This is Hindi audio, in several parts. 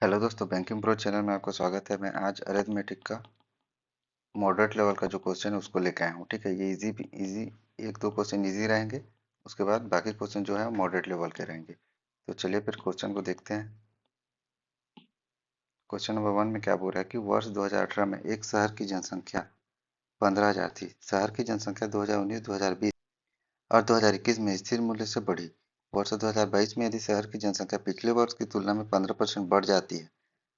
हेलो दोस्तों, बैंकिंग प्रो चैनल में आपका स्वागत है। मैं आज अरिथमेटिक का मॉडरेट लेवल का जो क्वेश्चन है उसको लेके आया हूँ। ठीक है, ये इजी एक दो क्वेश्चन इजी रहेंगे। उसके बाद बाकी क्वेश्चन जो है मॉडरेट लेवल के रहेंगे। तो चलिए फिर क्वेश्चन को देखते हैं। क्वेश्चन नंबर 1 में क्या बोल रहा है कि वर्ष 2018 में एक शहर की जनसंख्या 15,000 थी। शहर की जनसंख्या 2019, 2020 और 2021 में स्थिर मूल्य से बढ़ी। वर्ष 2022 में यदि शहर की जनसंख्या पिछले वर्ष की तुलना में 15% बढ़ जाती है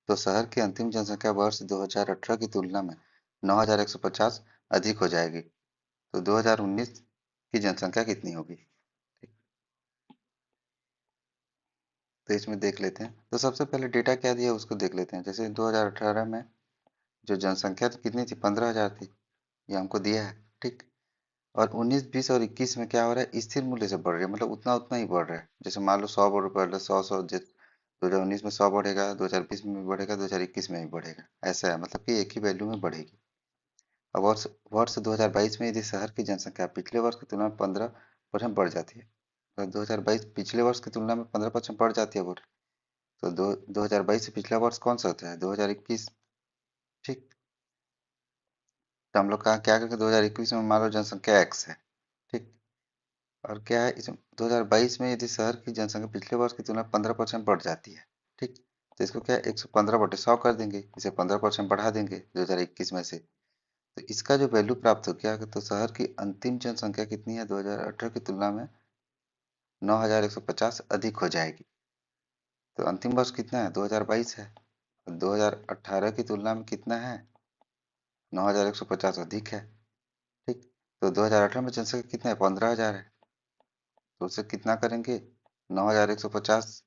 तो शहर की अंतिम जनसंख्या वर्ष 2018 की तुलना में 9,150 अधिक हो जाएगी। तो 2019 की जनसंख्या कितनी होगी? ठीक, तो इसमें देख लेते हैं। तो सबसे पहले डेटा क्या दिया उसको देख लेते हैं। जैसे 2018 में जो जनसंख्या कितनी थी, 15,000 थी, ये हमको दिया है। ठीक, और 19, 20 और 21 में क्या हो रहा है, स्थिर मूल्य से बढ़ रही है, मतलब उतना उतना ही बढ़ रहा है। जैसे मान लो 100 बढ़ रहा है, 100 2019 में 100 बढ़ेगा, 2020 में भी बढ़ेगा, 2021 में भी बढ़ेगा। ऐसा है, मतलब कि एक ही वैल्यू में बढ़ेगी। अब वर्ष वर्ष 2022 में यदि शहर की जनसंख्या पिछले वर्ष की तुलना में 15% बढ़ जाती है, तो 2022 पिछले वर्ष की तुलना में 15% बढ़ जाती है बोल रहे। तो 2022 से पिछला वर्ष कौन सा होता है? 2021। ठीक, तो हम लोग कहा क्या करेंगे, 2021 में मान लो जनसंख्या x है। ठीक, और क्या है इसमें 2022 में यदि शहर की जनसंख्या पिछले वर्ष की तुलना में 15% बढ़ जाती है। ठीक, तो इसको क्या 115/100 कर देंगे, इसे 15% बढ़ा देंगे 2021 में से। तो इसका जो वैल्यू प्राप्त हो गया, तो शहर की अंतिम जनसंख्या कितनी है 2018 की तुलना में 9,150 अधिक हो जाएगी। तो अंतिम वर्ष कितना है, 2022 है। 2018 की तुलना में कितना है, 9,150 अधिक है। ठीक, तो 2018 में जनसंख्या कितना है, 15,000 है। तो उसे कितना करेंगे, 9,150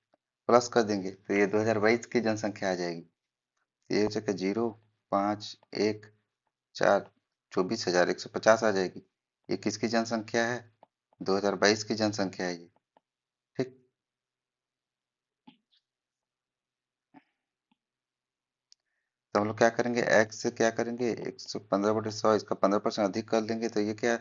प्लस कर देंगे, तो ये 2022 की जनसंख्या आ जाएगी। ये हो जाएगा 0,5,1,4 24,150 आ जाएगी। ये किसकी जनसंख्या है, 2022 की जनसंख्या है ये। ठीक, तो हम लोग क्या करेंगे, x से क्या करेंगे, 115/100, इसका 15% अधिक कर देंगे। तो ये क्या,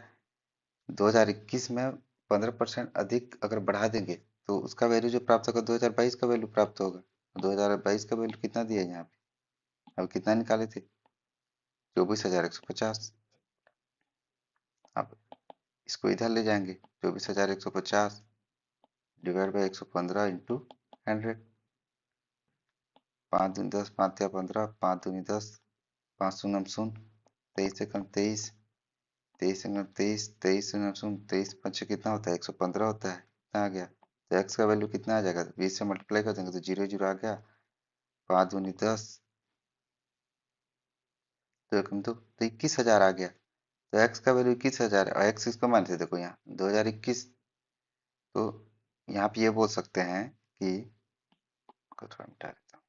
2021 में 15% अधिक अगर बढ़ा देंगे तो उसका वैल्यू जो प्राप्त होगा 2022 का वैल्यू प्राप्त होगा। 2022 का वैल्यू कितना दिया है यहाँ पे, अब कितना निकाले थे, 24,150। अब इसको इधर ले जाएंगे, 24,150 डिवाइड बाई 115 इंटू 100। 5 दूनी 10, 5 या 15, 5 दूनी 10, 5 शून्य शून्य, 23 से कम 23, 23 अंगन 23, 23 अंगन शून्य, 23 पंचे कितना होता है, 115 होता है। कितना आ गया, तो एक्स का वैल्यू कितना आ जाएगा, 20 से मल्टीप्लाई कर देंगे तो 0 0 आ गया। 5 दूनी 10, तो एकम तो 21,000 आ गया। तो एक्स का वैल्यू 21,000 है, और एक्स इसको मानते देखो यहाँ 2021। तो यहाँ पे ये बोल सकते हैं कि, को थोड़ा मिटा देता हूँ,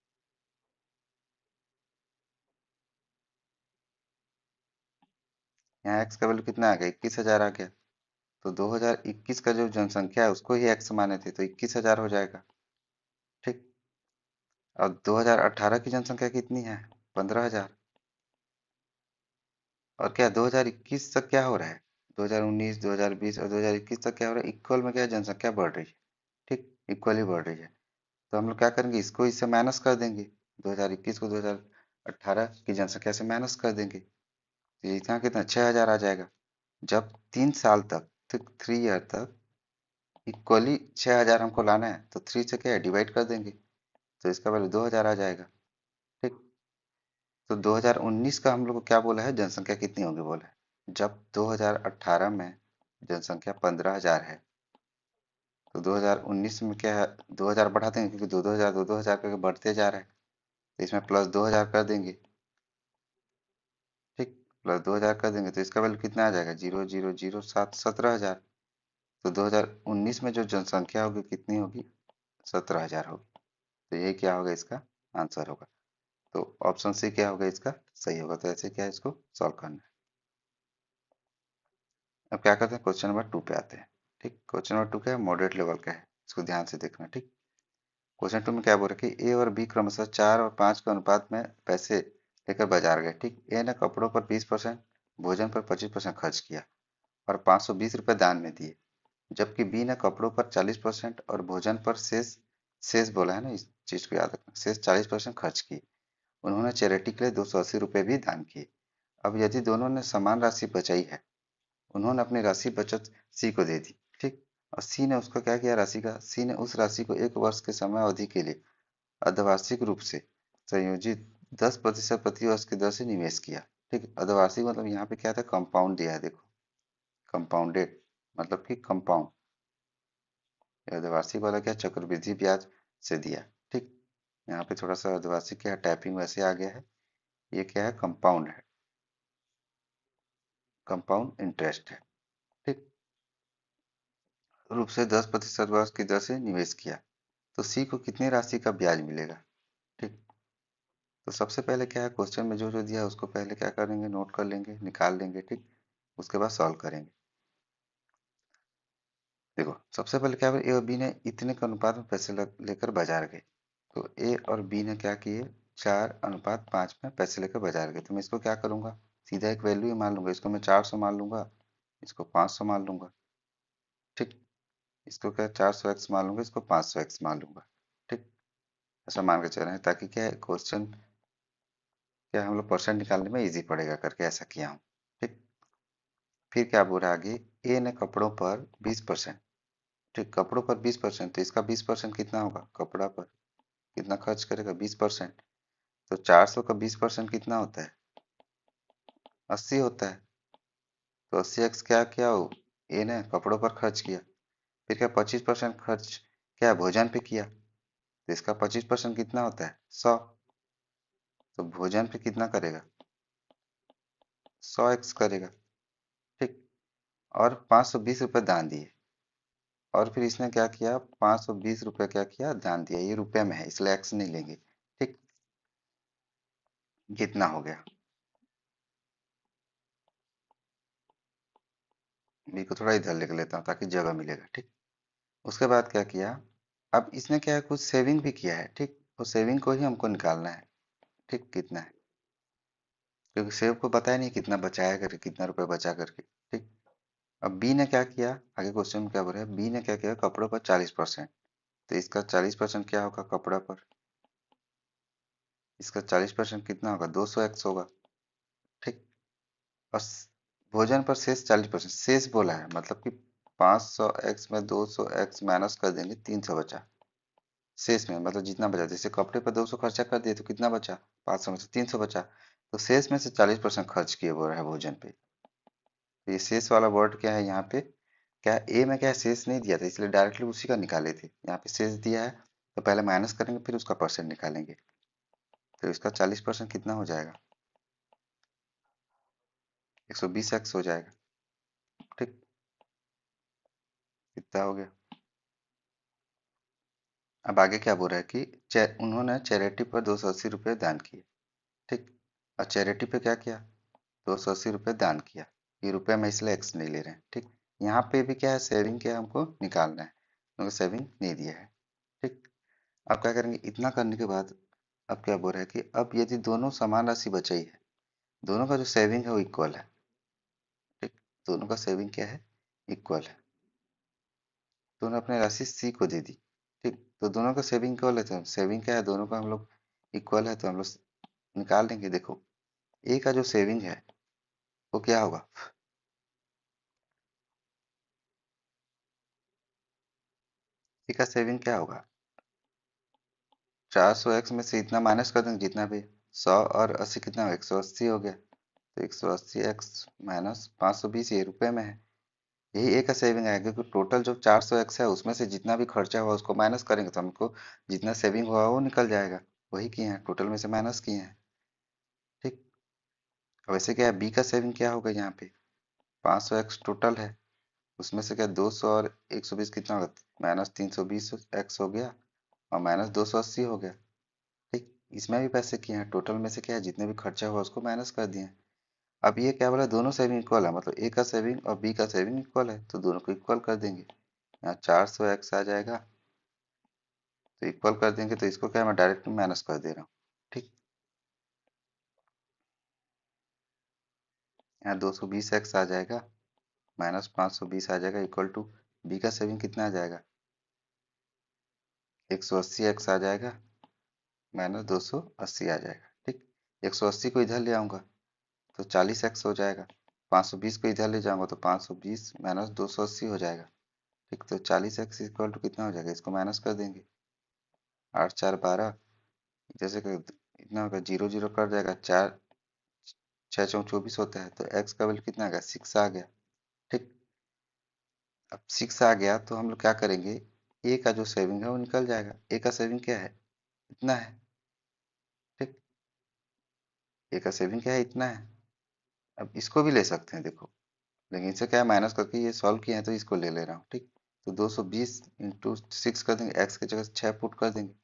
यहाँ एक्स का वैल्यू कितना आ गया, 21,000 आ गया। तो 2021 का जो जनसंख्या है उसको ही एक्स माने थे, तो 21,000 हो जाएगा। ठीक, और 2018 की जनसंख्या कितनी है, 15,000। और क्या 2021 तक क्या हो रहा है, 2019, 2020 और 2021 तक क्या हो रहा है, इक्वल में क्या है, जनसंख्या बढ़ रही है। ठीक, इक्वली बढ़ रही है। तो हम लोग क्या करेंगे, इसको इससे माइनस कर देंगे, 2021 को 2018 की जनसंख्या से माइनस कर देंगे। तो ये यहाँ कितना, 6,000 आ जाएगा। जब 3 साल तक, ठीक 3 ईयर तक इक्वली 6,000 हमको लाना है, तो 3 से क्या है, डिवाइड कर देंगे, तो इसका वैल्यू 2,000 आ जाएगा। ठीक, तो 2019 का हम लोग को क्या बोला है, जनसंख्या कितनी होगी बोला है, जब 2018 में जनसंख्या 15,000 है, तो 2019 में क्या है, 2,000 बढ़ा देंगे, क्योंकि 2-2 हजार 2-2 हजार करके बढ़ते जा रहा है। तो इसमें प्लस 2,000 कर देंगे। ठीक, प्लस 2,000 कर देंगे, तो इसका वैल्यू कितना आ जाएगा, 0,007, 17,000। तो 2019 में जो जनसंख्या होगी कितनी होगी, 17,000 होगी। तो ये क्या होगा, इसका आंसर होगा। तो ऑप्शन सी क्या होगा, इसका सही होगा। तो ऐसे क्या है, इसको सॉल्व करना है। अब क्या करते हैं, क्वेश्चन नंबर 2 पे आते हैं। ठीक, क्वेश्चन नंबर 2 क्या है, मॉडरेट लेवल का है, इसको ध्यान से देखना। ठीक, क्वेश्चन 2 में क्या बोल रहा है कि ए और बी क्रमशः 4 और 5 के अनुपात में पैसे लेकर बाजार गए। ठीक, ए ने कपड़ों पर 20%, भोजन पर 25% खर्च किया और 520 रुपये दान में दिए, जबकि बी ने कपड़ों पर 40% और भोजन पर शेष शेष बोला है ना, चीज को याद रखना, शेष 40% खर्च किए। उन्होंने चैरिटी के लिए 280 रुपये भी दान किए। अब यदि दोनों ने समान राशि बचाई है, उन्होंने अपनी राशि बचत सी को दे दी, ठीक। और सी ने उसको क्या किया, राशि का, सी ने उस राशि को 1 वर्ष के समय अवधि के लिए अर्धवार्षिक रूप से संयोजित 10% प्रति वर्ष की दर से निवेश किया, ठीक। अर्धवार्षिक मतलब यहाँ पे क्या था, कंपाउंड दिया है, देखो कंपाउंडेड मतलब कि कंपाउंड। अर्धवार्षिक वाला क्या, चक्रवृद्धि ब्याज से दिया, ठीक। यहाँ पे थोड़ा सा अर्धवार्षिक क्या टाइपिंग वैसे आ गया है, ये क्या है, कंपाउंड है, कंपाउंड इंटरेस्ट है, ठीक। रूप से 10% वर्ष की दर से निवेश किया, तो सी को कितनी राशि का ब्याज मिलेगा, ठीक। तो सबसे पहले क्या है, क्वेश्चन में जो जो दिया है उसको पहले क्या करेंगे, नोट कर लेंगे, निकाल लेंगे, ठीक। उसके बाद सॉल्व करेंगे। देखो सबसे पहले क्या है, ए और बी ने इतने के अनुपात में पैसे लेकर बाजार गए। तो ए और बी ने क्या किए, 4:5 में पैसे लेकर बाजार गए। तो मैं इसको क्या करूंगा, सीधा एक वैल्यू ही मान लूंगा, इसको मैं 400 मान लूंगा, इसको 500 मान लूंगा, ठीक। इसको क्या 400x मान लूंगा, इसको 500x मान लूंगा, ठीक। ऐसा मान के चल रहे हैं ताकि क्या है, क्वेश्चन क्या हम लोग परसेंट निकालने में इजी पड़ेगा करके ऐसा किया हूँ, ठीक। फिर क्या बोल रहा है आगे, ए ने कपड़ों पर 20%, ठीक, कपड़ों पर 20%, तो इसका 20% कितना होगा, कपड़ा पर कितना खर्च करेगा, 20%। तो 400 का 20% कितना होता है, 80 होता है। तो 80x क्या किया हो, ए ने कपड़ों पर खर्च किया। फिर क्या 25% खर्च क्या भोजन पे किया, तो इसका 25% कितना होता है, 100। तो भोजन पे कितना करेगा, 100x करेगा, ठीक। और 520 रुपये दान दिए, और फिर इसने क्या किया, 520 रुपये क्या किया, दान दिया। ये रुपए में है इसलिए एक्स नहीं लेंगे, ठीक। कितना हो गया, बी को थोड़ा इधर लिख लेता हूँ ताकि जगह मिलेगा, ठीक। उसके बाद क्या किया, अब इसने क्या है, कुछ सेविंग भी किया है, ठीक। वो सेविंग को ही हमको निकालना है, ठीक, कितना है, क्योंकि सेव को बताया नहीं कितना बचाया करके, कितना रुपए बचा करके, ठीक। अब बी ने क्या किया, आगे क्वेश्चन में क्या बोल रहा है, बी ने क्या किया, कपड़ों पर 40%, तो इसका 40% क्या होगा, कपड़ा पर इसका 40% कितना होगा, 200x होगा, ठीक। और भोजन पर शेष 40%, शेष बोला है मतलब कि 500x में 200x माइनस कर देंगे, 300 बचा शेष में, मतलब जितना बचा, जैसे कपड़े पर 200 खर्चा कर दिए तो कितना बचा, 500 में से 300 बचा, तो शेष में से 40% खर्च किए बोल रहा है भोजन पे। तो ये शेष वाला वर्ड क्या है यहाँ पे, क्या ए में क्या है, शेष नहीं दिया था इसलिए डायरेक्टली उसी का निकाले थे, यहाँ पे शेष दिया है तो पहले माइनस करेंगे फिर उसका परसेंट निकालेंगे। तो इसका 40% कितना हो जाएगा, 120x हो जाएगा, ठीक। कितना हो गया। अब आगे क्या बोल रहा है कि उन्होंने चैरिटी पर 280 रुपये दान किए, ठीक। और चैरिटी पे क्या किया, 280 रुपये दान किया। ये रुपये में इसलिए एक्स नहीं ले रहे हैं, ठीक। यहाँ पे भी क्या है, सेविंग क्या है हमको निकालना है, क्योंकि सेविंग नहीं दिया है, ठीक। अब क्या करेंगे, इतना करने के बाद अब क्या बोल रहा है कि अब यदि दोनों समान राशि बचाई है, दोनों का जो सेविंग है वो इक्वल है, ठीक। दोनों का सेविंग क्या है, इक्वल है। दोनों अपने राशि सी को दे दी, ठीक। तो दोनों का सेविंग इक्वल है, तो सेविंग क्या है, दोनों का हम लोग इक्वल है तो हम लोग निकाल देंगे। देखो ए का जो सेविंग है वो क्या होगा, ए का सेविंग क्या होगा, 400x में से इतना माइनस कर देंगे जितना भी, 100 और 80 कितना हो, 180 हो गया। तो 180x माइनस 520 ये रुपए में है, यही ए का सेविंग आएगा, क्योंकि टोटल जो 400x है उसमें से जितना भी खर्चा हुआ उसको माइनस करेंगे तो हमको जितना सेविंग हुआ वो निकल जाएगा, वही किए हैं, टोटल में से माइनस किए हैं, ठीक। वैसे क्या है, बी का सेविंग क्या होगा, यहाँ पे 500x टोटल है, उसमें से क्या 200 और 120 कितना होगा, माइनस 320x हो गया, और माइनस 280 हो गया, ठीक। इसमें भी पैसे किए हैं, टोटल में से क्या है, जितने भी खर्चा हुआ उसको माइनस कर दिए हैं। अब ये क्या बोला, दोनों सेविंग इक्वल है, मतलब ए का सेविंग और बी का सेविंग इक्वल है तो दोनों को इक्वल कर देंगे। यहाँ 400x आ जाएगा, तो इक्वल कर देंगे, तो इसको क्या मैं डायरेक्ट माइनस कर दे रहा हूँ, ठीक। यहाँ 220x आ जाएगा, माइनस 520 आ जाएगा, इक्वल टू बी का सेविंग कितना आ जाएगा, 180x आ जाएगा, माइनस 280 आ जाएगा। ठीक, 180 को इधर ले आऊँगा तो 40x हो जाएगा, 520 को इधर ले जाऊँगा तो 520 माइनस 280 हो जाएगा। ठीक, तो 40x इक्वल टू कितना हो जाएगा, इसको माइनस कर देंगे, 8 4 12, जैसे कि इतना होगा, जीरो जीरो कट जाएगा, 4 6 4 24 होता है, तो x का वैल्यू कितना आ गया, 6 आ गया। ठीक, अब 6 आ गया तो हम लोग क्या करेंगे, ए का जो सेविंग है वो निकल जाएगा। ए का सेविंग क्या है, इतना है। ठीक, ए का सेविंग क्या है, इतना है। अब इसको भी ले सकते हैं देखो, लेकिन इससे क्या है, माइनस करके ये सॉल्व किए हैं तो इसको ले ले रहा हूँ। ठीक, तो 220 इंटू 6 कर देंगे, एक्स की जगह 6 पुट कर देंगे,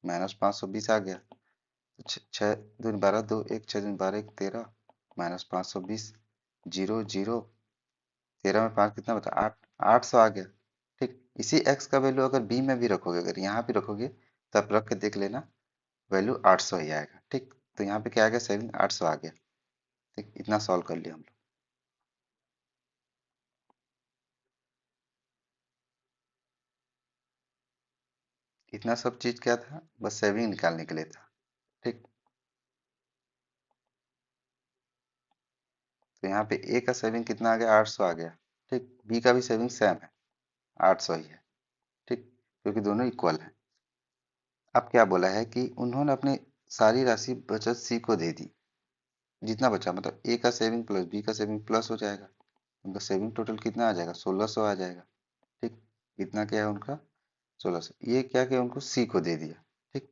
माइनस 520 आ गया। तो 6 दूनी 12, 2 1, 6 दूनी 12 1 13, माइनस 520, जीरो जीरो, 13 में 5 कितना बता, 8, 800 आ गया। ठीक, इसी x का वैल्यू अगर b में भी रखोगे, अगर यहाँ भी रखोगे तब रख के देख लेना, वैल्यू 800 ही आएगा। ठीक, तो यहाँ पे क्या आ गया, सेविंग 800 आ गया। ठीक, इतना सॉल्व कर लिया हम लोग। इतना सब चीज क्या था, बस सेविंग निकालने के लिए था। ठीक, तो यहाँ पे ए का सेविंग कितना आ गया, 800 आ गया। ठीक, बी का भी सेविंग सेम है, 800 ही है। ठीक, क्योंकि दोनों इक्वल हैं। अब क्या बोला है कि उन्होंने अपनी सारी राशि बचत सी को दे दी, जितना बचा, मतलब ए का सेविंग प्लस बी का सेविंग प्लस हो जाएगा, उनका सेविंग टोटल कितना आ जाएगा, 1600 आ जाएगा। ठीक, इतना क्या है उनका, 1600। ये क्या किया, उनको सी को दे दिया। ठीक,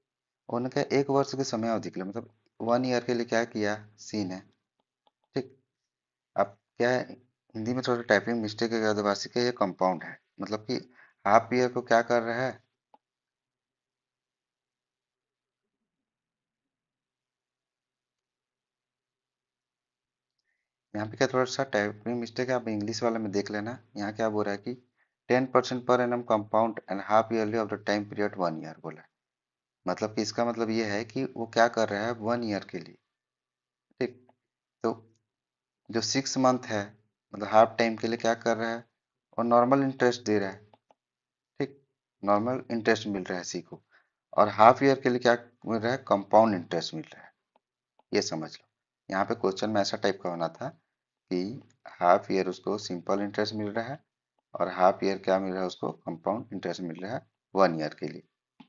उन्होंने क्या, 1 वर्ष की समय अवधि के लिए, मतलब 1 ईयर के लिए क्या किया सी ने। ठीक, अब क्या है, हिंदी में थोड़ा टाइपिंग मिस्टेक है, आदिवासी का ये कंपाउंड है, मतलब कि हाफ ईयर को क्या कर रहा है, यहाँ पे क्या थोड़ा सा टाइपिंग मिस्टेक है, आप इंग्लिश वाले में देख लेना। यहाँ क्या बोल रहा है कि 10% per annum compound and half yearly of the time period 1 year बोला है। मतलब कि इसका मतलब ये है कि वो क्या कर रहा है 1 ईयर के लिए। ठीक, तो जो 6 मंथ है, मतलब हाफ टाइम के लिए क्या कर रहा है, और नॉर्मल इंटरेस्ट दे रहा है। ठीक, नॉर्मल इंटरेस्ट मिल रहा है सी को, और हाफ ईयर के लिए क्या मिल रहा है, कंपाउंड इंटरेस्ट मिल रहा है। ये समझ लो, यहाँ पे क्वेश्चन में ऐसा टाइप का होना था कि हाफ ईयर उसको सिंपल इंटरेस्ट मिल रहा है, और हाफ ईयर क्या मिल रहा है उसको, कंपाउंड इंटरेस्ट मिल रहा है 1 ईयर के लिए।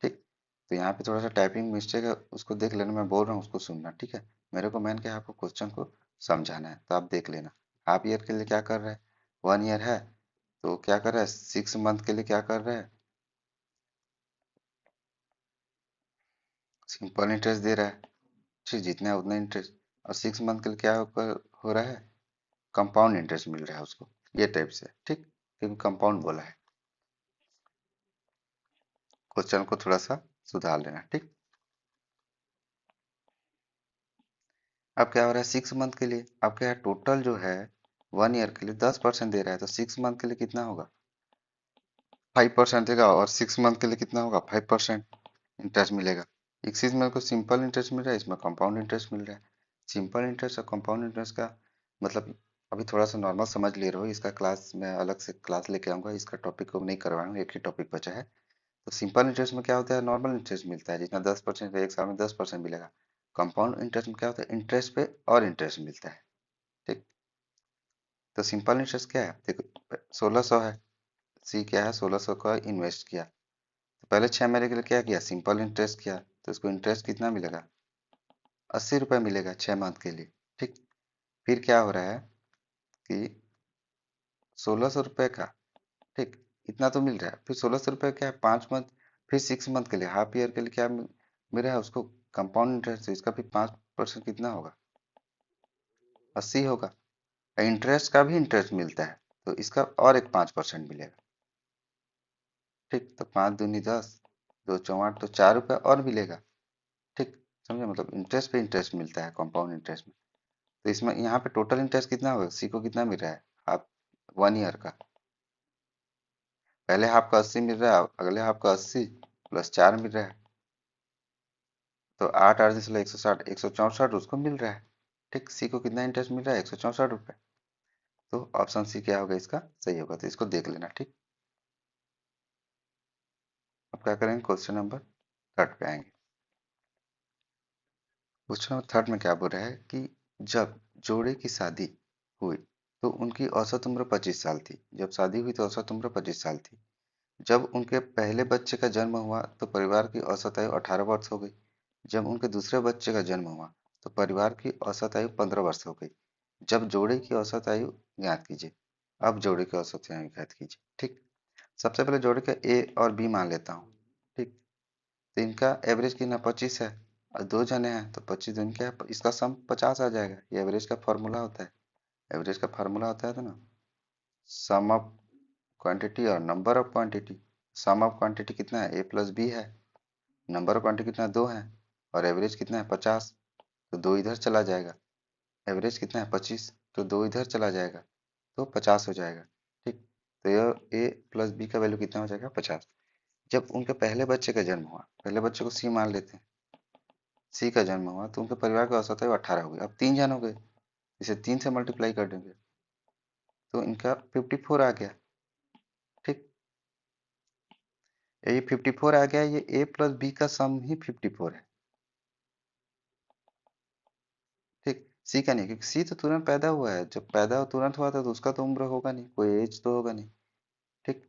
ठीक, तो यहाँ पे थोड़ा सा टाइपिंग मिस्टेक है, उसको देख लेना, मैं बोल रहा हूँ उसको सुनना। ठीक है, मेरे को मेन क्या है, आपको क्वेश्चन को समझाना है, तो आप देख लेना। हाफ ईयर के लिए क्या कर रहा है, 1 ईयर है, तो क्या कर रहा है, 6 मंथ के लिए क्या कर रहा है, सिंपल इंटरेस्ट दे रहा है। ठीक, जितना है उतना इंटरेस्ट, और 6 मंथ के लिए क्या हो रहा है, कंपाउंड इंटरेस्ट मिल रहा है उसको, ये टाइप से। ठीक, क्योंकि कंपाउंड बोला है, क्वेश्चन को थोड़ा सा सुधार लेना। ठीक, अब क्या हो रहा है, 6 मंथ के लिए अब क्या है, टोटल जो है 1 ईयर के लिए 10% दे रहा है, तो 6 मंथ के लिए कितना होगा, 5% देगा, और 6 मंथ के लिए कितना होगा, 5% इंटरेस्ट मिलेगा। एक चीज में को सिंपल इंटरेस्ट मिल रहा है, इसमें कंपाउंड इंटरेस्ट मिल रहा है। सिंपल इंटरेस्ट और कंपाउंड इंटरेस्ट का मतलब अभी थोड़ा सा नॉर्मल समझ ले रहे हो, इसका क्लास मैं अलग से क्लास लेके आऊंगा, इसका टॉपिक को नहीं करवाऊंगा, एक ही टॉपिक बचा है। तो सिंपल इंटरेस्ट में क्या होता है, नॉर्मल इंटरेस्ट मिलता है, जितना 10% एक साल में 10% मिलेगा। कंपाउंड इंटरेस्ट में क्या होता है, इंटरेस्ट पे और इंटरेस्ट मिलता है। ठीक, तो सिंपल इंटरेस्ट क्या है, देखो 1600 है, सी क्या है, 1600 का इन्वेस्ट किया, तो पहले 6 महीने के लिए क्या किया, सिंपल इंटरेस्ट किया, तो इसको इंटरेस्ट कितना मिलेगा, 80 रुपये मिलेगा 6 मंथ के लिए। ठीक, फिर क्या हो रहा है कि 1600 रुपये का, ठीक, इतना तो मिल रहा है, फिर 1600 रुपये क्या है, 5 मंथ, फिर 6 मंथ के लिए, हाफ ईयर के लिए क्या मिल रहा है उसको, कंपाउंड इंटरेस्ट, इसका फिर 5% कितना होगा, 80 होगा। इंटरेस्ट का भी इंटरेस्ट मिलता है, तो इसका और एक 5% मिलेगा। ठीक, तो 5 दूनी 10, 2 4 8, तो 4 रुपये और मिलेगा। ठीक, समझे, मतलब इंटरेस्ट पे इंटरेस्ट मिलता है कंपाउंड इंटरेस्ट में। तो इसमें यहाँ पे टोटल इंटरेस्ट कितना होगा, सी को कितना मिल रहा है, हाफ 1 ईयर का, पहले हाफ का 80 मिल रहा है, अगले हाफ का 80 प्लस 4 मिल रहा है, तो 8 8 160, 164 उसको मिल रहा है। ठीक, सी को कितना इंटरेस्ट मिल रहा है, 164 रुपये। तो ऑप्शन सी क्या होगा इसका, सही होगा, तो इसको देख लेना। ठीक, अब क्या करेंगे, क्वेश्चन नंबर 3 पे आएंगे। क्वेश्चन नंबर थर्ड में क्या बोल रहा है कि जब जोड़े की शादी हुई तो उनकी औसत उम्र 25 साल थी। जब शादी हुई तो औसत उम्र 25 साल थी। जब उनके पहले बच्चे का जन्म हुआ तो परिवार की औसत आयु 18 वर्ष हो गई। जब उनके दूसरे बच्चे का जन्म हुआ तो परिवार की औसत आयु 15 वर्ष हो गई। जब जोड़े की औसत आयु ज्ञात कीजिए। अब जोड़े की औसत आयु ज्ञात कीजिए। ठीक। सबसे पहले जोड़े का ए और बी मान लेता हूँ। ठीक। तो इनका एवरेज कितना 25 है और दो जने हैं तो 25 दूनी क्या है, इसका सम 50 आ जाएगा। ये एवरेज का फॉर्मूला होता है। एवरेज का फार्मूला होता है तो ना, सम ऑफ क्वांटिटी और number of quantity. Sum of quantity कितना है, ए प्लस बी है। नंबर ऑफ क्वांटिटी कितना है, दो है। और एवरेज कितना है 50। तो दो इधर चला जाएगा। एवरेज कितना है 25, तो दो इधर चला जाएगा तो 50 हो जाएगा। ठीक। तो यह ए प्लस बी का वैल्यू कितना हो जाएगा 50। जब उनके पहले बच्चे का जन्म हुआ, पहले बच्चे को सी मान लेते हैं, सी का जन्म हुआ तो उनके परिवार की औसत आयु 18 हो गई। अब तीन जन हो गए, इसे तीन से मल्टीप्लाई कर देंगे तो इनका 54 आ गया। ठीक। ये 54 आ गया। ये ए प्लस बी का सम ही 54 है। ठीक। सी का नहीं, क्योंकि सी तो तुरंत पैदा हुआ है। जब पैदा तुरंत हुआ था तो उसका तो उम्र होगा नहीं, कोई एज तो होगा नहीं। ठीक।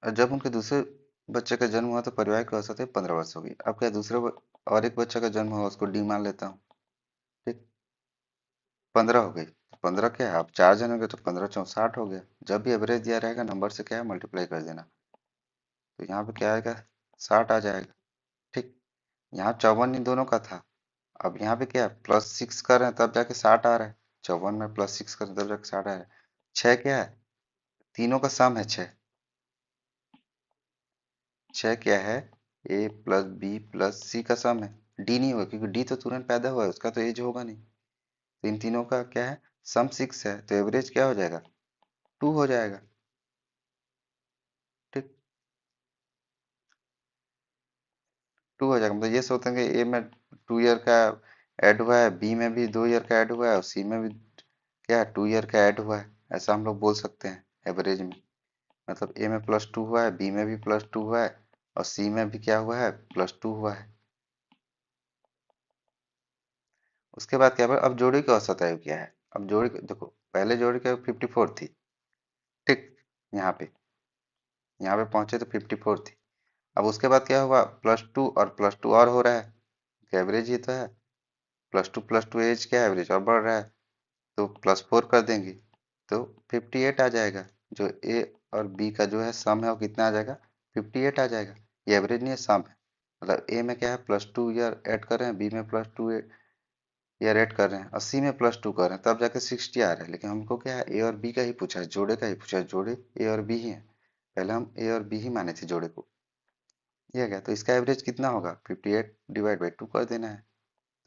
और जब उनके दूसरे बच्चे का जन्म हुआ तो परिवार की औसत है 15 वर्ष होगी। अब क्या और एक बच्चे का जन्म हुआ, उसको डी मान लेता हूँ। ठीक। 15 हो गई तो 15 क्या है, अब चार जन हो गए तो 15 चौं 60 हो गया। जब भी एवरेज दिया रहेगा नंबर से क्या है मल्टीप्लाई कर देना। तो यहाँ पे क्या आएगा, 60 आ जाएगा। ठीक। यहाँ 54 इन दोनों का था। अब यहाँ पे क्या है, +6 कर रहे हैं तब जाके 60 आ रहा है। 54 में +6 कर रहे हैं तब जाके 60 आ रहा है। 6 क्या है, तीनों का सम है 6। 6 क्या है, ए प्लस बी प्लस सी का सम है। डी नहीं होगा क्योंकि डी तो तुरंत पैदा हुआ है, उसका तो एज होगा नहीं। तो इन तीनों का क्या है, सम 6 है तो एवरेज क्या हो जाएगा 2 हो जाएगा। ठीक। 2 हो जाएगा, मतलब ये सोचेंगे ए में 2 ईयर का ऐड हुआ है, बी में भी 2 ईयर का ऐड हुआ है और सी में भी क्या है 2 ईयर का ऐड हुआ है। ऐसा हम लोग बोल सकते हैं एवरेज में। मतलब ए में +2 हुआ है, बी में भी +2 हुआ है और सी में भी क्या हुआ है +2 हुआ है। उसके बाद क्या हुआ, अब जोड़ी की औसत आयु क्या है। अब देखो पहले जोड़ी की आयु 54 थी। ठीक। यहाँ पे पहुंचे तो 54 थी। अब उसके बाद क्या हुआ, +2 और +2 और हो रहा है। एवरेज ही तो है। +2 एज क्या एवरेज और बढ़ रहा है तो +4 कर देंगे तो 58 आ जाएगा। जो ए और बी का जो है सम है वो कितना आ जाएगा 58 आ जाएगा। ये एवरेज नहीं है, सम है। मतलब ए में क्या है +2 ईयर ऐड कर रहे हैं, बी में +2 ईयर ऐड कर रहे हैं और सी में +2 कर रहे हैं, तब जाके 60 आ रहा है। लेकिन हमको क्या है ए और बी का ही पूछा है, जोड़े का ही पूछा है। जोड़े ए और बी ही है, पहले हम ए और बी ही माने थे जोड़े को। ये आ गया तो इसका एवरेज कितना होगा 58 डिवाइड बाई 2 कर देना है।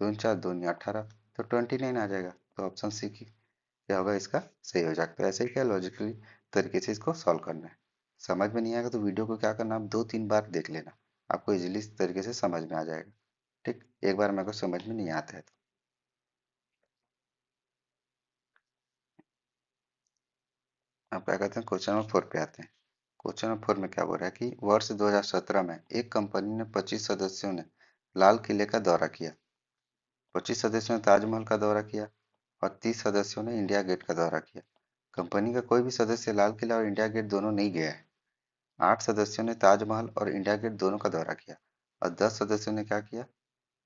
2 4 2 18 तो 29 आ जाएगा। तो ऑप्शन सी की क्या होगा इसका सही हो जाएगा। तो ऐसे ही क्या लॉजिकली तरीके से इसको सॉल्व करना है। समझ में नहीं आएगा तो वीडियो को क्या करना, आप 2 3 बार देख लेना, आपको इजीली इस तरीके से समझ में आ जाएगा। ठीक। एक बार मेरे को समझ में नहीं आता है तो आप क्या कहते हैं, क्वेश्चन नंबर 4 पे आते हैं। क्वेश्चन नंबर 4 में क्या बोल रहा है कि वर्ष 2017 में एक कंपनी ने 25 सदस्यों ने लाल किले का दौरा किया। 25 सदस्यों ने ताजमहल का दौरा किया और 30 सदस्यों ने इंडिया गेट का दौरा किया। कंपनी का कोई भी सदस्य लाल किला और इंडिया गेट दोनों नहीं गया है। 8 सदस्यों ने ताजमहल और इंडिया गेट दोनों का दौरा किया और 10 सदस्यों ने क्या किया,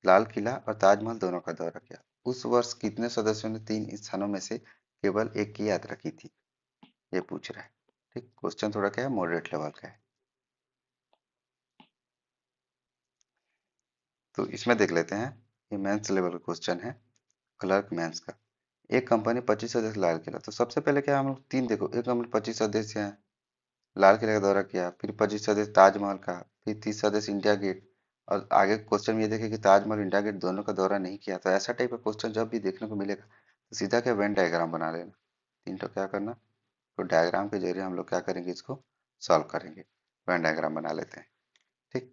लाल किला और ताजमहल दोनों का दौरा किया। उस वर्ष कितने सदस्यों ने तीन स्थानों में से केवल एक की यात्रा की थी, ये पूछ रहा है। ठीक। क्वेश्चन थोड़ा क्या है, मॉडरेट लेवल का है। तो इसमें देख लेते हैं, ये मेंस लेवल का क्वेश्चन है, क्लर्क मेंस का। एक कंपनी 25 सदस्य लाल किला, तो सबसे पहले क्या हम लोग तीन देखो, एक कंपनी 25 सदस्य हैं, लाल किले का दौरा किया, फिर 25 सदस्य ताजमहल का, फिर 30 सदस्य इंडिया गेट। और आगे क्वेश्चन में ये देखे कि ताजमहल इंडिया गेट दोनों का दौरा नहीं किया। तो ऐसा टाइप का क्वेश्चन जब भी देखने को मिलेगा तो सीधा क्या वेन डायग्राम बना लेना। तीन तो क्या करना, तो डायग्राम के जरिए हम लोग क्या करेंगे, इसको सॉल्व करेंगे। वेन डायग्राम बना लेते हैं। ठीक।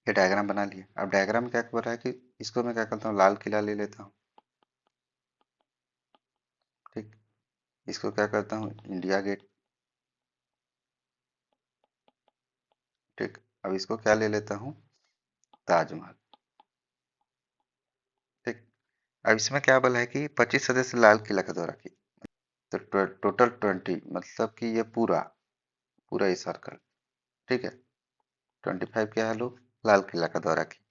ये डायग्राम बना लिए। अब डायग्राम में क्या हो रहा है कि इसको मैं क्या करता हूँ, लाल किला ले लेता हूँ। ठीक। इसको क्या करता हूँ, इंडिया गेट। ठीक। अब इसको क्या ले लेता हूँ, ताजमहल। ठीक। अब इसमें क्या बोला है कि 25 सदस्य लाल किला का दौरा किए, तो टोटल 20, मतलब कि ये पूरा पूरा ही सर्कल। ठीक है। 25 क्या है, लोग लाल किला का दौरा किए।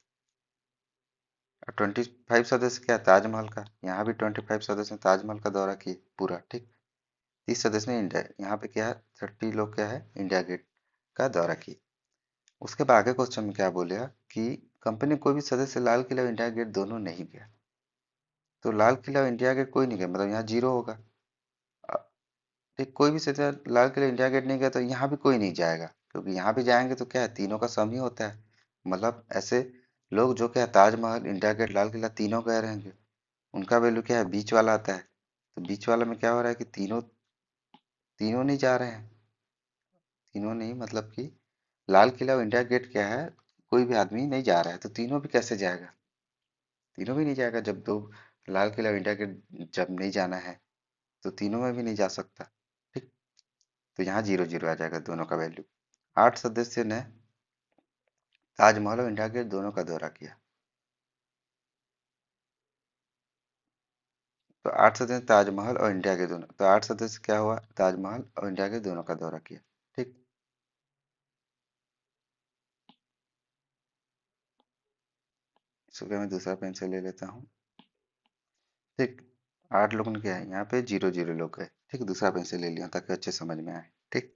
और 25 सदस्य क्या है, ताजमहल का, यहाँ भी 25 सदस्य ने ताजमहल का दौरा किए पूरा। ठीक। 30 सदस्य ने इंडिया, यहाँ पे क्या है, 30 लोग क्या है, इंडिया गेट का दौरा किए। उसके बाद आगे क्वेश्चन में क्या बोलेगा कि कंपनी कोई भी सदस्य लाल किला और इंडिया गेट दोनों नहीं गया। तो लाल किला और इंडिया गेट कोई नहीं गया, मतलब यहाँ जीरो होगा। अ, ठीक, कोई भी सदस्य लाल किला इंडिया गेट नहीं गया तो यहाँ भी कोई नहीं जाएगा, क्योंकि यहाँ भी जाएंगे तो क्या है, तीनों का सम ही होता है। मतलब ऐसे लोग जो क्या है, ताजमहल, इंडिया गेट, लाल किला तीनों गए रहेंगे, उनका वैल्यू क्या है, बीच वाला आता है। तो बीच वाला में क्या हो रहा है कि तीनों तीनों नहीं जा रहे हैं। तीनों नहीं, मतलब कि लाल किला और इंडिया गेट क्या है, कोई भी आदमी नहीं जा रहा है, तो तीनों भी कैसे जाएगा, तीनों भी नहीं जाएगा। जब दो, लाल किला और इंडिया गेट जब नहीं जाना है तो तीनों में भी नहीं जा सकता। ठीक। तो यहाँ जीरो जीरो आ जाएगा दोनों का वैल्यू। 8 सदस्य ने ताजमहल और इंडिया गेट दोनों का दौरा किया। तो 8 सदस्य ने ताजमहल और इंडिया गेट दोनों, तो 8 सदस्य क्या हुआ, ताजमहल और इंडिया गेट दोनों का दौरा किया। ठीक। इसको क्या, मैं दूसरा पेंसिल ले लेता हूँ। ठीक। 8 लोगों ने क्या है, यहाँ पे जीरो जीरो लोग गए। ठीक, दूसरा पेंसिल ले लिया ताकि अच्छे समझ में आए। ठीक।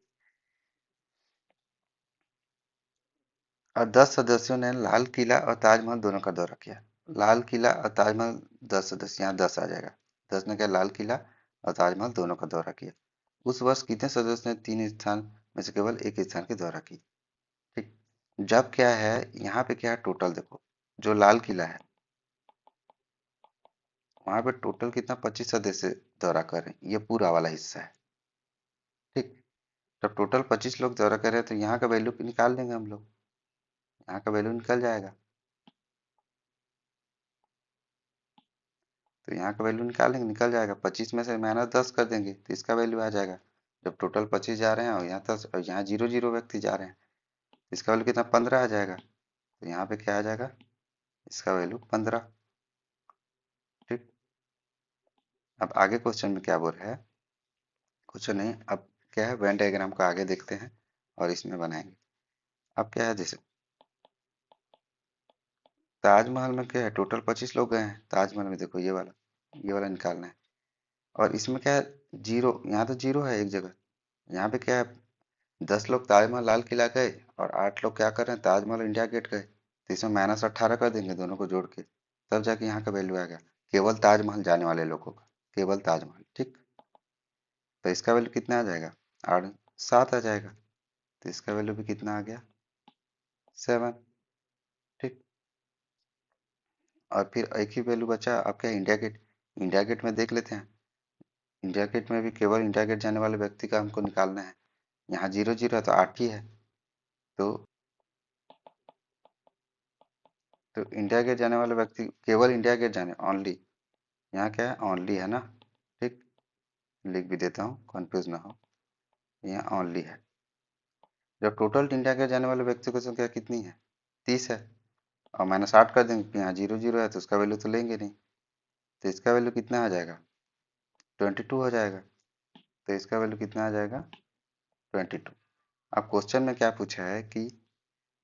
और 10 सदस्यों ने लाल किला और ताजमहल दोनों का दौरा किया। लाल किला और ताजमहल, 10 सदस्य, यहाँ 10 आ जाएगा। 10 ने क्या, लाल किला और ताजमहल दोनों का दौरा किया। उस वर्ष कितने सदस्य ने 3 स्थान में से केवल एक स्थान की दौरा की। ठीक। जब क्या है, यहाँ पे क्या है, टोटल देखो, जो लाल किला है वहां पे टोटल कितना, 25 सदस्य दौरा कर रहे हैं, ये पूरा वाला हिस्सा है। ठीक। जब टोटल 25 लोग दौरा कर रहे हैं तो यहाँ का वैल्यू निकाल देंगे हम लोग, यहाँ का वैल्यू निकल जाएगा। तो यहाँ का वैल्यू निकालेंगे, निकल जाएगा। 25 में से -10 कर देंगे तो इसका वैल्यू आ जाएगा। जब टोटल 25 जा रहे हैं और यहाँ 10 और यहाँ जीरो जीरो व्यक्ति जा रहे हैं, इसका वैल्यू कितना, 15 आ जाएगा। तो यहाँ पे क्या आ जाएगा, इसका वैल्यू 15। ठीक। अब आगे क्वेश्चन में क्या बोल रहा है, क्वेश्चन नहीं, अब क्या है, वेन डायग्राम को आगे देखते हैं और इसमें बनाएंगे। अब क्या है, जैसे ताजमहल में क्या है, टोटल 25 लोग गए हैं ताजमहल में, देखो ये वाला निकालना है। और इसमें क्या है, जीरो, यहाँ तो जीरो है एक जगह। यहाँ पे क्या है, 10 लोग ताजमहल लाल किला गए और 8 लोग क्या कर रहे हैं, ताजमहल इंडिया गेट गए, तो इसमें -18 कर देंगे दोनों को जोड़ के, तब जाके यहाँ का वैल्यू आएगा, केवल ताजमहल जाने वाले लोगों का, केवल ताजमहल। ठीक। तो इसका वैल्यू कितना आ जाएगा, 8 7 आ जाएगा। तो इसका वैल्यू भी कितना आ गया, 7। ठीक। और फिर एक ही वैल्यू बचा, अब क्या है, इंडिया गेट। इंडिया गेट में देख लेते हैं, इंडिया गेट में भी केवल इंडिया गेट जाने वाले व्यक्ति का हमको निकालना है। यहाँ जीरो जीरो है तो 8 ही है। तो इंडिया गेट जाने वाले व्यक्ति, केवल इंडिया गेट जाने, ओनली, यहाँ क्या है, ओनली है ना। ठीक। लिख भी देता हूँ, कंफ्यूज ना हो, यहाँ ओनली है। जब टोटल इंडिया गेट जाने वाले व्यक्ति की संख्या कितनी है, 30 है, और -8 कर देंगे कि यहाँ जीरो जीरो है तो उसका वैल्यू तो लेंगे नहीं। तो इसका वैल्यू कितना आ जाएगा, 22 हो जाएगा। तो इसका वैल्यू कितना आ जाएगा, 22। अब क्वेश्चन में क्या पूछा है कि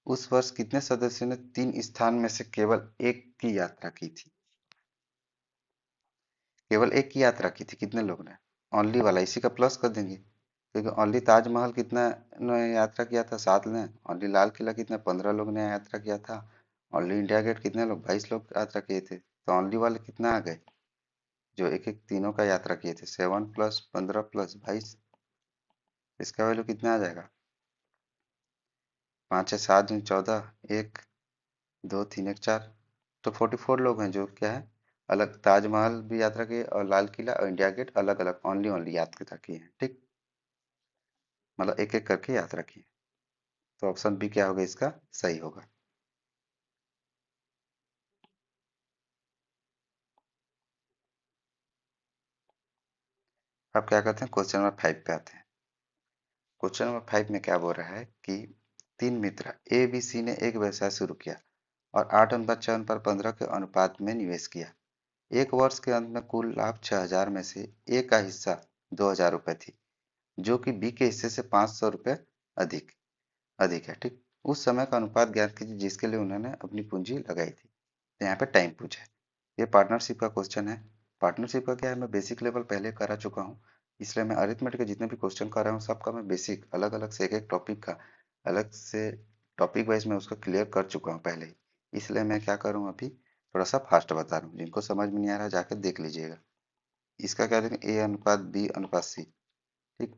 उस वर्ष कितने सदस्यों ने 3 स्थान में से केवल एक की यात्रा की थी। केवल एक की यात्रा की थी, कितने लोग ने, ओनली वाला, इसी का प्लस कर देंगे, क्योंकि ओनली ताजमहल कितना ने यात्रा किया था, 7 ने। ओनली लाल किला कितना, 15 लोग ने यात्रा किया था। ओनली इंडिया गेट कितने लोग, 22 लोग यात्रा किए थे। तो ओनली वाले कितना आ गए, जो एक एक तीनों का यात्रा किए थे, 7 + 15 + 22, इसका वैल्यू कितना आ जाएगा, 5 6 7 दूनी 14, 1 2 3 1 4। तो 44 लोग हैं जो क्या है, अलग ताजमहल भी यात्रा किए और लाल किला और इंडिया गेट अलग अलग ओनली ओनली यात्रा किए हैं। ठीक। मतलब एक एक करके यात्रा किए। तो ऑप्शन बी क्या होगा, इसका सही होगा। अब क्या करते हैं, क्वेश्चन नंबर 5 पे आते हैं। क्वेश्चन नंबर 5 में क्या बोल रहा है कि तीन मित्र ए बी सी ने एक व्यवसाय शुरू किया और 8:6:15 के अनुपात में निवेश किया। एक वर्ष के अंत में कुल लाभ 6,000 में से ए का हिस्सा 2,000 रुपये थी, जो कि बी के हिस्से से 500 रुपये अधिक अधिक है। ठीक, उस समय का अनुपात ज्ञात कीजिए जिसके लिए उन्होंने अपनी पूंजी लगाई थी। तो यहाँ पे टाइम पूछा है। ये पार्टनरशिप का क्वेश्चन है। पार्टनरशिप का क्या है, मैं बेसिक लेवल पहले करा चुका हूँ, इसलिए मैं अरिथमेटिक के जितने भी क्वेश्चन कर रहा हूँ सबका मैं बेसिक अलग अलग से एक एक टॉपिक का अलग से टॉपिक वाइज मैं उसका क्लियर कर चुका हूँ पहले ही। इसलिए मैं क्या करूँ अभी थोड़ा सा फास्ट बता रहा हूँ, जिनको समझ में नहीं आ रहा जाकर देख लीजिएगा। इसका क्या देखें, ए अनुपात बी अनुपात सी। ठीक,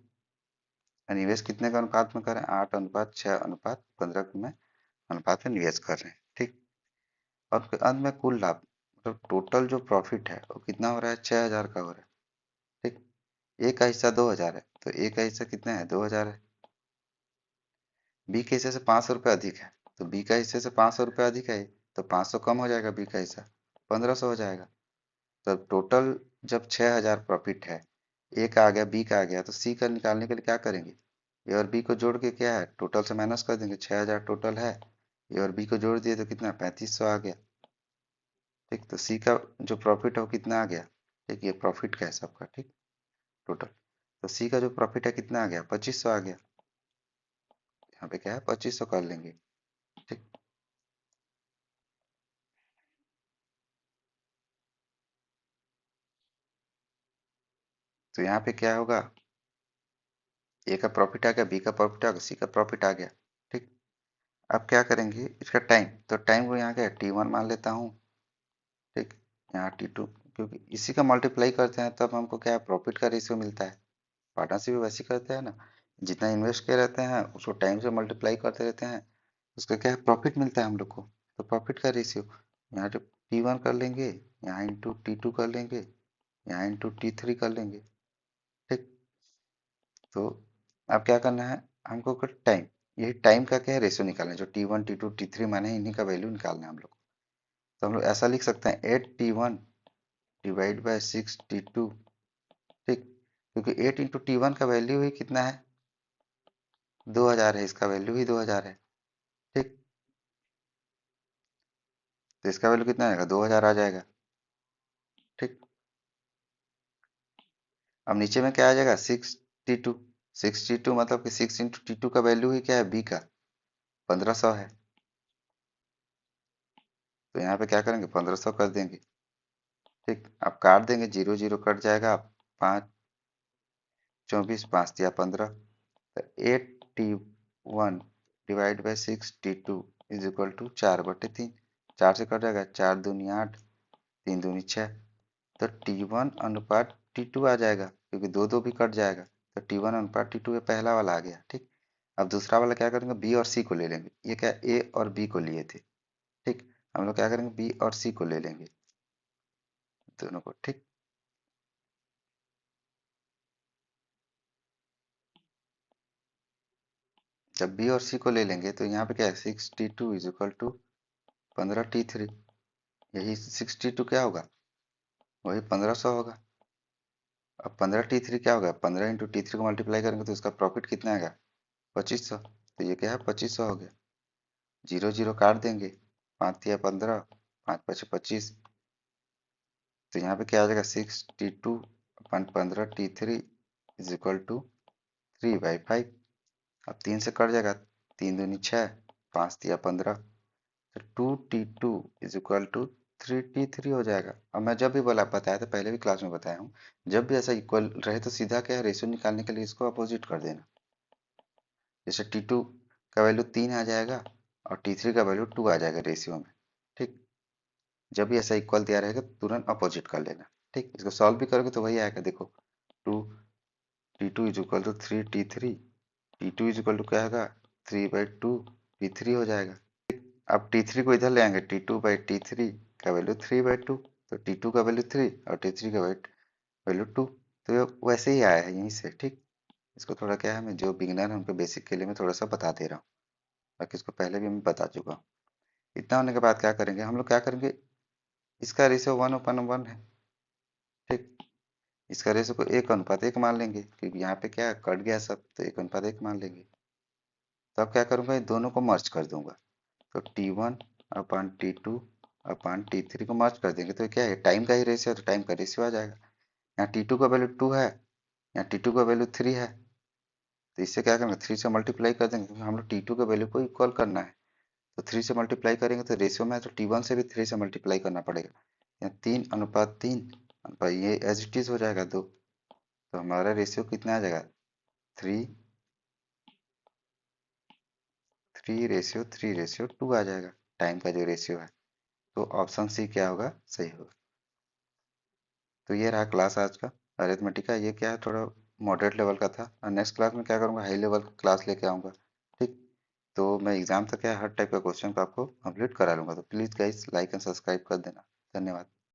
निवेश कितने का अनुपात में कर रहे हैं, 8:6:15 में अनुपात में निवेश कर रहे हैं। ठीक, और फिर अंत में कुल लाभ मतलब टोटल जो प्रॉफिट है वो कितना हो रहा है, 6,000 का हो रहा है। ठीक, ए का हिस्सा 2,000 है तो ए का हिस्सा कितना है, 2,000 है। बी के हिस्से से 500 रुपये अधिक है तो बी का हिस्से से 500 रुपये अधिक है, तो 500 कम हो जाएगा, बी का हिस्सा 1,500 हो जाएगा। तो टोटल जब 6,000 प्रॉफिट है, ए का आ गया बी का आ गया, तो सी का निकालने के लिए क्या करेंगे, ए और बी को जोड़ के क्या है टोटल से माइनस कर देंगे। 6,000 टोटल है, ए और बी को जोड़ दिए तो कितना 3,500 आ गया। ठीक, तो सी का जो प्रॉफिट है वो कितना आ गया, ठीक, ये प्रॉफिट का है सबका। ठीक, टोटल तो सी का जो प्रॉफिट है कितना आ गया, 2,500 आ गया। यहाँ पे क्या है 2,500 कर लेंगे। ठीक, तो यहाँ पे क्या होगा, ए का प्रॉफिट आ गया, बी का प्रॉफिट आ गया, सी का प्रॉफिट आ गया। ठीक, अब क्या करेंगे इसका टाइम, तो टाइम को यहाँ क्या T1 मान लेता हूँ। ठीक, यहाँ T2, क्योंकि इसी का मल्टीप्लाई करते हैं तब हमको क्या प्रॉफिट का रेशियो मिलता है। पार्टनरशिप भी वैसे करते हैं ना, जितना इन्वेस्ट किए रहते हैं उसको टाइम से मल्टीप्लाई करते रहते हैं, उसका क्या है प्रॉफिट मिलता है हम लोग को। तो प्रॉफिट का रेशियो यहाँ जो T1 कर लेंगे, यहाँ इंटू T2 कर लेंगे, यहाँ इंटू T3 कर लेंगे। ठीक, तो अब क्या करना है हमको, टाइम, यही टाइम का क्या है रेशियो निकालना है, जो T1 T2 T3 माने इन्हीं का वैल्यू निकालना है हम लोग को। तो हम लोग ऐसा लिख सकते हैं 8T1 डिवाइड बाई 6T2। ठीक, क्योंकि 8 × T1 का वैल्यू ही कितना है, 2,000 है, इसका वैल्यू ही 2,000 है। ठीक, तो इसका वैल्यू कितना आएगा, 2,000 आ जाएगा। ठीक, अब नीचे में क्या आ जाएगा, 6T2। 6T2 मतलब कि 6 × T2 का वैल्यू ही क्या है, बी का 1,500 है। तो यहाँ पे क्या करेंगे 1,500 कर देंगे। ठीक, अब काट देंगे, 0 0 कट जाएगा, 5 24 5 दिया 15। तो 8T1 divide by 6T2 is equal to 4/3। 4 से कट जाएगा, 4 दूनी 8, 3 दूनी 6। तो T1 अनुपात T2 आ जाएगा, क्योंकि दो दो भी कट जाएगा। तो T1 अनुपात T2 ये पहला वाला आ गया। ठीक, अब दूसरा वाला क्या करेंगे, बी और सी को ले लेंगे। ये क्या ए और बी को लिए थे। ठीक, हम लोग क्या करेंगे बी और सी को ले लेंगे दोनों को। ठीक, जब बी और सी को ले लेंगे तो यहाँ पे क्या है 6T2 is equal to 15T3। यही 6T2 क्या होगा, वही 1,500 होगा। अब 15T3 क्या होगा, 15 × T3 को मल्टीप्लाई करेंगे तो इसका प्रॉफिट कितना आएगा, 2,500। तो ये क्या है 2,500 हो गया। 0 0 काट देंगे, 5 तिया 15, 5 5 25। तो यहाँ पे क्या आ जाएगा 6T2 upon 15T3 is equal to 3/5। अब 3 से कट जाएगा, 3 दूनी 6, 5 तिया 15। तो 2T2 is equal to 3T3 हो जाएगा। अब मैं जब भी बोला बताया था, पहले भी क्लास में बताया हूँ, जब भी ऐसा इक्वल रहे तो सीधा क्या है रेशियो निकालने के लिए इसको अपोजिट कर देना। जैसे T2 का वैल्यू 3 आ जाएगा और T3 का वैल्यू 2 आ जाएगा रेशियो में। ठीक, जब भी ऐसा इक्वल दिया रहेगा तुरंत अपोजिट कर लेना। ठीक, इसको सॉल्व भी करोगे तो वही आएगा, देखो 2T2 is equal to 3T3। T2 is equal to क्या होगा 3/2 T3 हो जाएगा। अब T3 को इधर ले आएंगे, T2/T3 का वैल्यू 3/2। तो T2 का वैल्यू 3 और T3 का वैल्यू 2। तो ये वैसे ही आया है यहीं से। ठीक, इसको थोड़ा क्या है, मैं जो बिगिनर है उनको बेसिक के लिए मैं थोड़ा सा बता दे रहा हूँ, बाकी इसको पहले भी मैं बता चुका हूँ। इतना होने के बाद क्या करेंगे हम लोग, क्या करेंगे इसका रेशियो 1/1 है। ठीक, इसका रेशियो को 1:1 मान लेंगे, क्योंकि यहाँ पे क्या है कट गया सब, तो 1:1 मान लेंगे। तो अब क्या करूँगा, इन दोनों को मर्ज कर दूंगा। तो T1 अपन T2 अपन T3 को मर्ज कर देंगे तो क्या है, टाइम का ही रेशियो है, तो टाइम का रेशियो आ जाएगा। यहाँ T2 का वैल्यू 2 है, यहाँ T2 का वैल्यू 3 है, तो इससे क्या करेंगे, 3 से मल्टीप्लाई कर देंगे, क्योंकि हम लोग T2 के वैल्यू को इक्वल करना है। तो 3 से मल्टीप्लाई करेंगे तो रेशियो में है, तो T1 से भी 3 से मल्टीप्लाई करना पड़ेगा। यहाँ 3:3 अनुपात ये एज इट इज हो जाएगा 2। तो हमारा रेशियो कितना आ जाएगा, 3:3:2 आ जाएगा, टाइम का जो रेशियो है। तो ऑप्शन सी क्या होगा, सही होगा। तो ये रहा क्लास आज का अरिथमेटिक का। ये क्या है, थोड़ा मॉडरेट लेवल का था, और नेक्स्ट क्लास में क्या करूँगा, हाई लेवल क्लास लेके आऊँगा। ठीक, तो मैं एग्जाम तक क्या हर टाइप का क्वेश्चन को आपको कंप्लीट करा लूँगा। तो please guys like and subscribe कर देना। धन्यवाद।